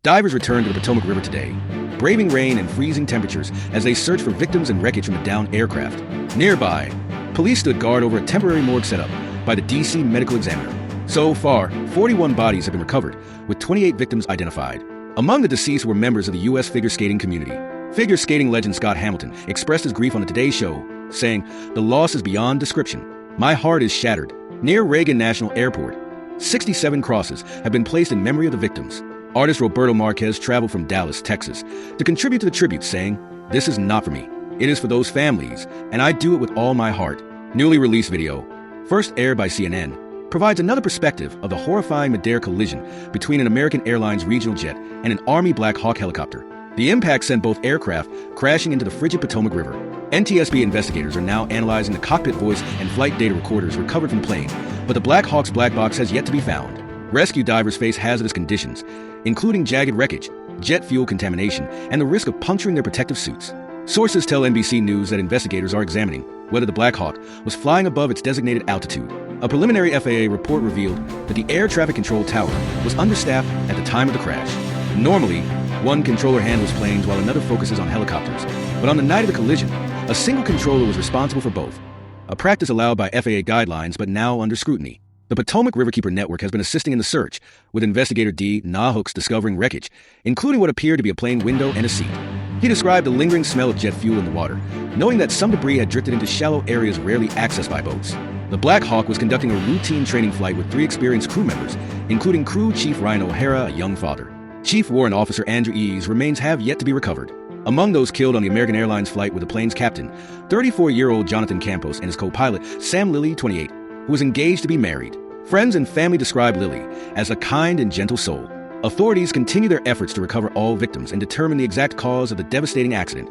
Divers returned to the Potomac River today, braving rain and freezing temperatures as they searched for victims and wreckage from the downed aircraft. Nearby, police stood guard over a temporary morgue set up by the D.C. Medical Examiner. So far, 41 bodies have been recovered, with 28 victims identified. Among the deceased were members of the U.S. figure skating community. Figure skating legend Scott Hamilton expressed his grief on the Today Show, saying, "The loss is beyond description. My heart is shattered." Near Reagan National Airport, 67 crosses have been placed in memory of the victims. Artist Roberto Marquez traveled from Dallas, Texas, to contribute to the tribute, saying, "This is not for me. It is for those families, and I do it with all my heart." Newly released video, first aired by CNN, provides another perspective of the horrifying Midair collision between an American Airlines regional jet and an Army Black Hawk helicopter. The impact sent both aircraft crashing into the frigid Potomac River. NTSB investigators are now analyzing the cockpit voice and flight data recorders recovered from the plane, but the Black Hawk's black box has yet to be found. Rescue divers face hazardous conditions, including jagged wreckage, jet fuel contamination, and the risk of puncturing their protective suits. Sources tell NBC News that investigators are examining whether the Black Hawk was flying above its designated altitude. A preliminary FAA report revealed that the air traffic control tower was understaffed at the time of the crash. Normally, one controller handles planes while another focuses on helicopters, but on the night of the collision, a single controller was responsible for both, a practice allowed by FAA guidelines but now under scrutiny. The Potomac Riverkeeper Network has been assisting in the search, with investigator D. Nahooks discovering wreckage, including what appeared to be a plane window and a seat. He described the lingering smell of jet fuel in the water, knowing that some debris had drifted into shallow areas rarely accessed by boats. The Black Hawk was conducting a routine training flight with 3 experienced crew members, including Crew Chief Ryan O'Hara, a young father. Chief Warrant Officer Andrew Eaves remains have yet to be recovered. Among those killed on the American Airlines flight were the plane's captain, 34-year-old Jonathan Campos, and his co-pilot, Sam Lilly, 28, who was engaged to be married. Friends and family describe Lilly as a kind and gentle soul. Authorities continue their efforts to recover all victims and determine the exact cause of the devastating accident.